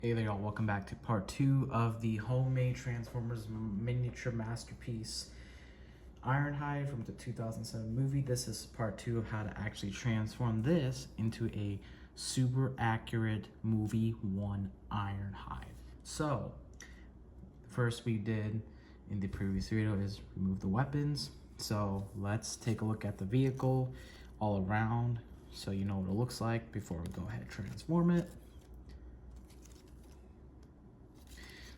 Hey there y'all, welcome back to part 2 of the homemade Transformers miniature masterpiece Ironhide from the 2007 movie. This is part 2 of how to actually transform this into a super accurate movie 1 Ironhide. So, first we did in the previous video is remove the weapons. So let's take a look at the vehicle all around so you know what it looks like before we go ahead and transform it.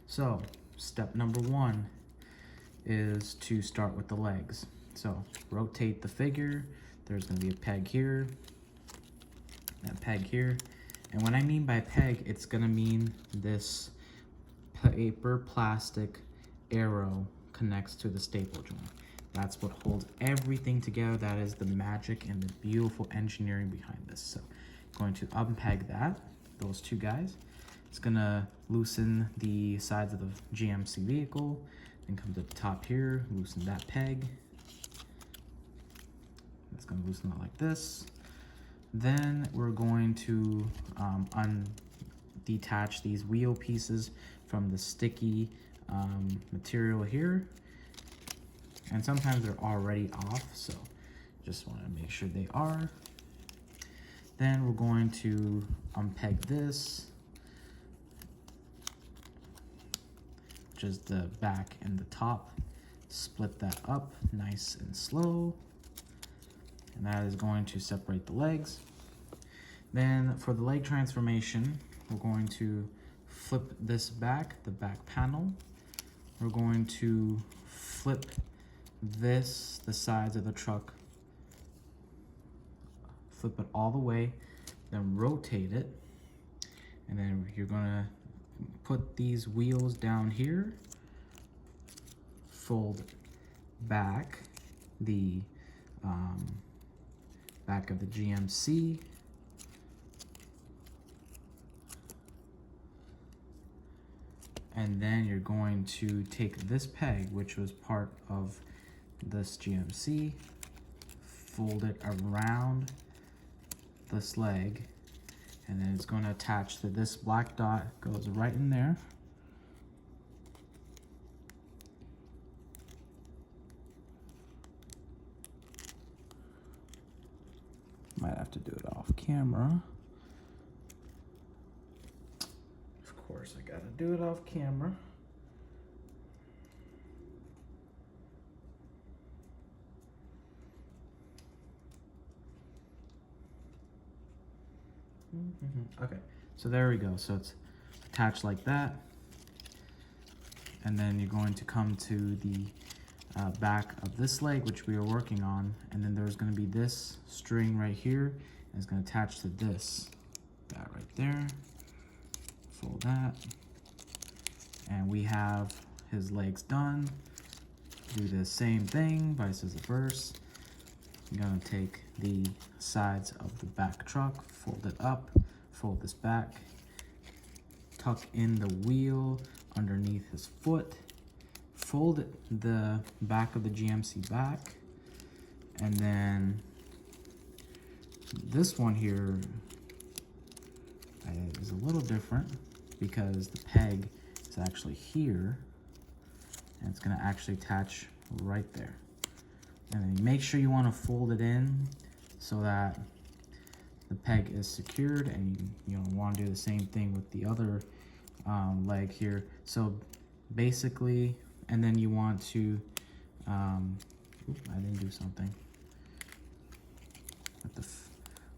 So step number 1 is to start with the legs. So rotate the figure. There's going to be a peg here, that peg here. And when I mean by peg, it's going to mean this paper plastic arrow connects to the staple joint. That's what holds everything together. That is the magic and the beautiful engineering behind this. So going to unpeg that, those two guys. It's gonna loosen the sides of the GMC vehicle, then come to the top here, loosen that peg. It's gonna loosen it like this. Then we're going to detach these wheel pieces from the sticky material here. And sometimes they're already off, so just wanna make sure they are. Then we're going to unpeg this, is the back and the top. Split that up nice and slow, and that is going to separate the legs. Then for the leg transformation, we're going to flip this back, the back panel. We're going to flip this, the sides of the truck, flip it all the way, then rotate it, and then you're gonna put these wheels down here, fold back the back of the GMC, and then you're going to take this peg, which was part of this GMC, fold it around this leg, and then it's going to attach to this black dot, goes right in there. Might have to do it off camera. Of course, I gotta do it off camera. Okay, so there we go. So it's attached like that. And then you're going to come to the back of this leg, which we are working on. And then there's going to be this string right here. And it's going to attach to this. That right there. Fold that. And we have his legs done. Do the same thing, vice versa. I'm going to take the sides of the back truck, fold it up, fold this back, tuck in the wheel underneath his foot, fold the back of the GMC back, and then this one here is a little different because the peg is actually here, and it's going to actually attach right there. And then make sure you want to fold it in so that the peg is secured, and you want to do the same thing with the other leg here. So basically, and then you want to, I didn't do something with the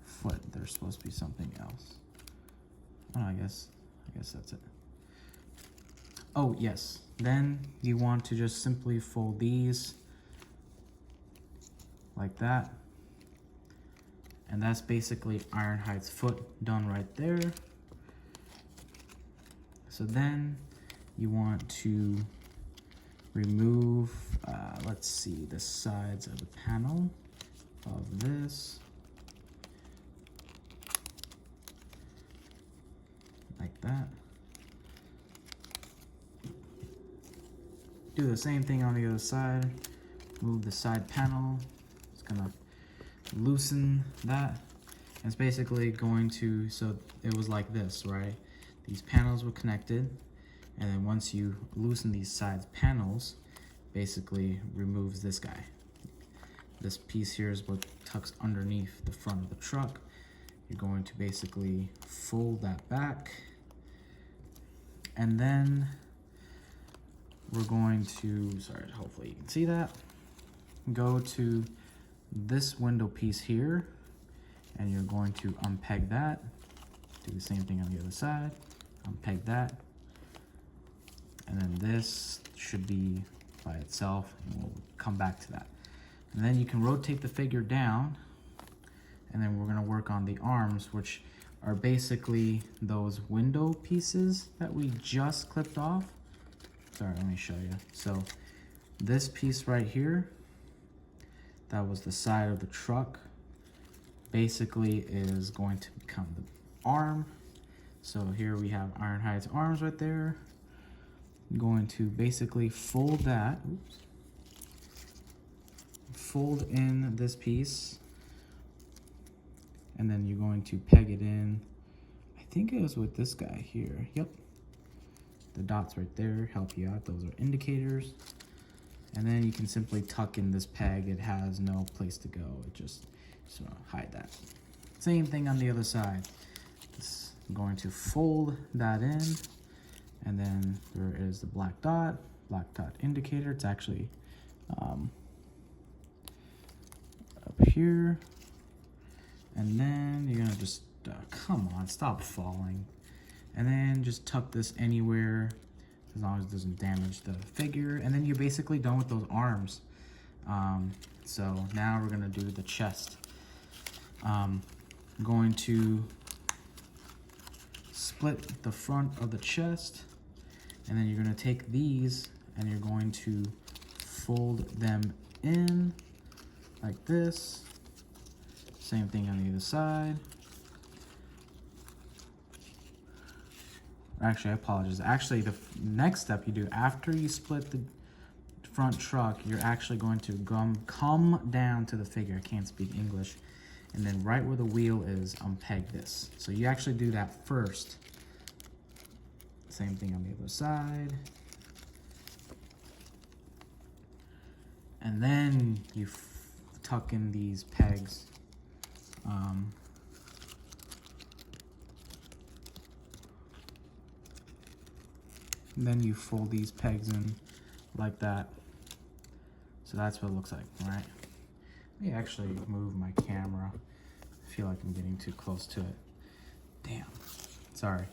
foot. There's supposed to be something else. Oh, I guess that's it. Oh, yes. Then you want to just simply fold these like that, and that's basically Ironhide's foot done right there. So then you want to remove, let's see, the sides of the panel of this, like that. Do the same thing on the other side. Move the side panel. Gonna loosen that. It's basically going to, so it was like this, right? these panels were connected, and then once you loosen these side panels, basically removes this guy. This piece here is what tucks underneath the front of the truck. You're going to basically fold that back, and then we're going to, sorry, hopefully you can see that, go to this window piece here, and you're going to unpeg that, do the same thing on the other side, unpeg that, and then this should be by itself, and we'll come back to that. And then you can rotate the figure down, and then we're gonna work on the arms, which are basically those window pieces that we just clipped off. Sorry, let me show you. So this piece right here, that was the side of the truck, basically is going to become the arm. So here we have Ironhide's arms right there. I'm going to basically fold that, oops, fold in this piece, and then you're going to peg it in. I think it was with this guy here. Yep, the dots right there help you out. Those are indicators. And then you can simply tuck in this peg. It has no place to go. It just hide that. Same thing on the other side. I'm going to fold that in, and then there is the black dot indicator. It's actually up here. And then you're gonna just, come on, stop falling. And then just tuck this anywhere, as long as it doesn't damage the figure. And then you're basically done with those arms. So now we're gonna do the chest. I'm going to split the front of the chest, and then you're gonna take these and you're going to fold them in like this. Same thing on the other side. Actually, I apologize. Actually, the next step you do after you split the front truck, you're actually going to come down to the figure. I can't speak English. And then right where the wheel is, unpeg this. So you actually do that first. Same thing on the other side. And then you tuck in these pegs. And then you fold these pegs in like that. So that's what it looks like, right? Let me actually move my camera. I feel like I'm getting too close to it. Damn, sorry.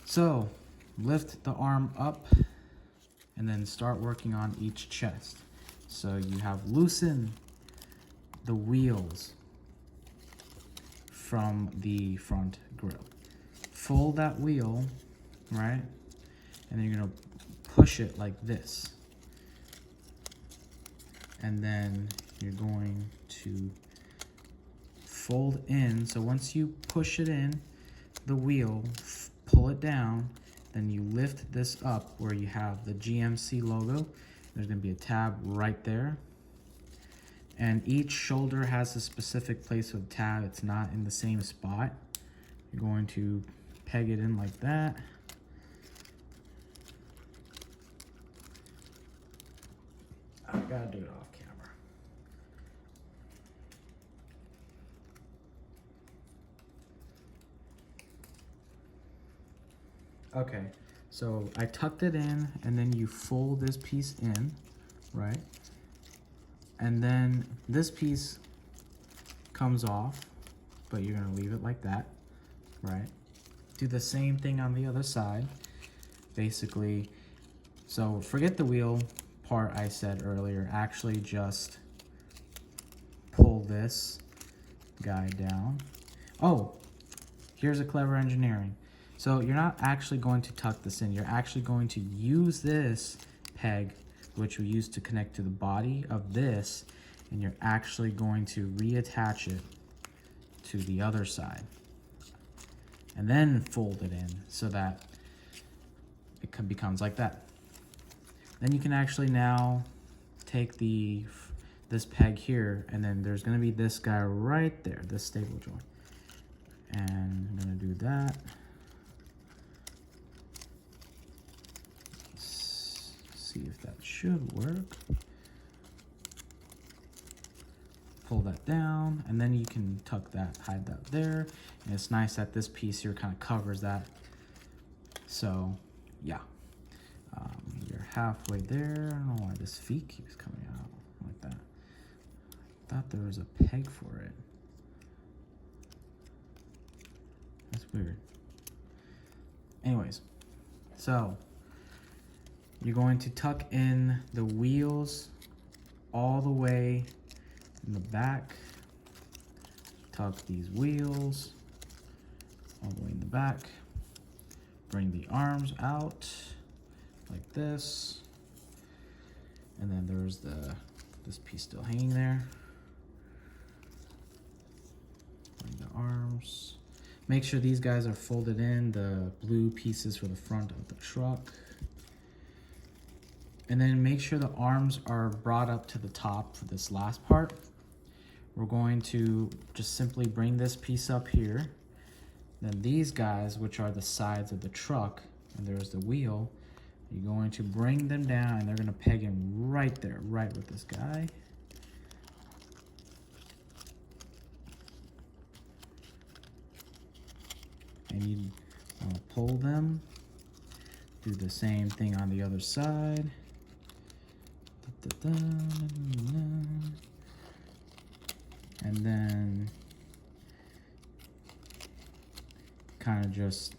So lift the arm up and then start working on each chest. So you have loosened the wheels from the front grille. Fold that wheel, right? And then you're gonna push it like this. And then you're going to fold in. So once you push it in, the wheel, pull it down, then you lift this up where you have the GMC logo. There's gonna be a tab right there. And each shoulder has a specific place for the tab. It's not in the same spot. You're going to peg it in like that. I gotta do it off camera. Okay, so I tucked it in, and then you fold this piece in, right? And then this piece comes off, but you're gonna leave it like that, right? Do the same thing on the other side, basically. So forget the wheel part I said earlier. Actually just pull this guy down. Oh, here's a clever engineering. So you're not actually going to tuck this in. You're actually going to use this peg, which we use to connect to the body of this, and you're actually going to reattach it to the other side. And then fold it in so that it becomes like that. Then you can actually now take this peg here, and then there's gonna be this guy right there, this stable joint. And I'm gonna do that. should work. Pull that down, and then you can tuck that, hide that there. And it's nice that this piece here kind of covers that. So, yeah. You're halfway there. I don't know why this feet keeps coming out like that. I thought there was a peg for it. That's weird. Anyways, so you're going to tuck in the wheels all the way in the back. Tuck these wheels all the way in the back. Bring the arms out like this. And then there's this piece still hanging there. Bring the arms. Make sure these guys are folded in, the blue pieces for the front of the truck. And then make sure the arms are brought up to the top for this last part. We're going to just simply bring this piece up here. Then these guys, which are the sides of the truck, and there's the wheel, you're going to bring them down and they're gonna peg in right there, right with this guy. And you want to pull them. Do the same thing on the other side. And then kind of just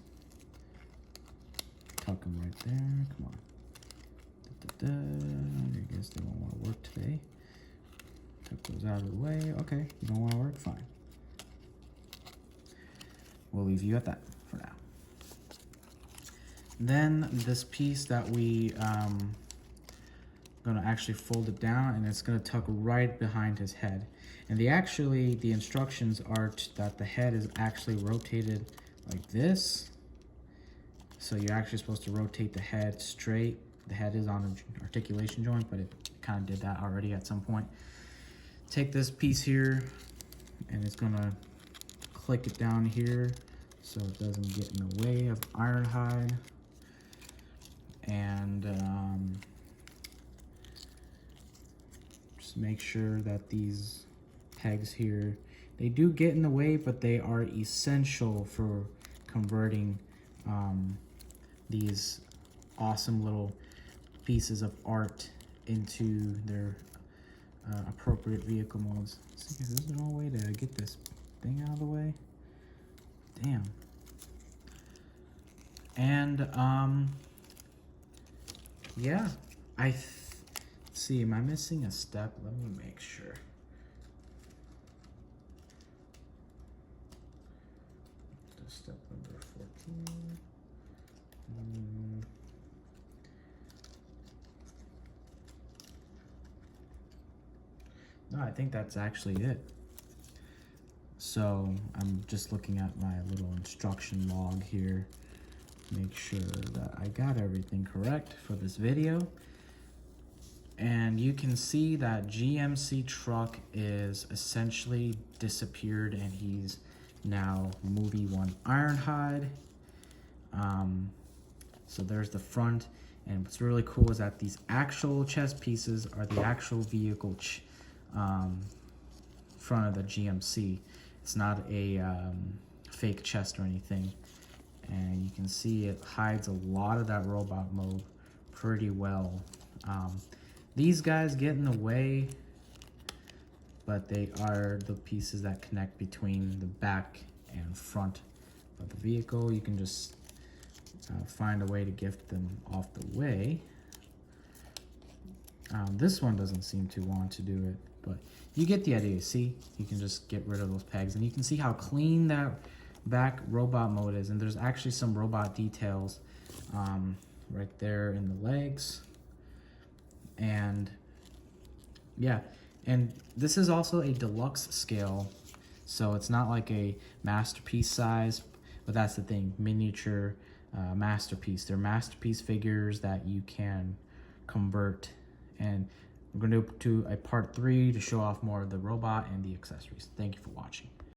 tuck them right there. Come on. I guess they won't want to work today. Tuck those out of the way. Okay, you don't want to work? Fine. We'll leave you at that for now. Then this piece that we gonna actually fold it down, and it's gonna tuck right behind his head. And the instructions are that the head is actually rotated like this. So you're actually supposed to rotate the head straight. The head is on an articulation joint, but it kind of did that already at some point. Take this piece here, and it's gonna click it down here so it doesn't get in the way of Ironhide. And just make sure that these pegs here, they do get in the way, but they are essential for converting these awesome little pieces of art into their appropriate vehicle modes. Is there no way to get this thing out of the way? Damn. And yeah, see, am I missing a step? Let me make sure. Step number 14. No, I think that's actually it. So I'm just looking at my little instruction log here. Make sure that I got everything correct for this video. And you can see that GMC truck is essentially disappeared, and he's now movie 1 Ironhide. So there's the front, and what's really cool is that these actual chest pieces are the actual vehicle front of the GMC. It's not a fake chest or anything. And you can see it hides a lot of that robot mode pretty well. These guys get in the way, but they are the pieces that connect between the back and front of the vehicle. You can just find a way to get them off the way. This one doesn't seem to want to do it, but you get the idea. See, you can just get rid of those pegs, and you can see how clean that back robot mode is. And there's actually some robot details right there in the legs. And yeah, and this is also a deluxe scale, so it's not like a masterpiece size, but that's the thing, miniature masterpiece. They're masterpiece figures that you can convert, and we're going to do a part 3 to show off more of the robot and the accessories. Thank you for watching.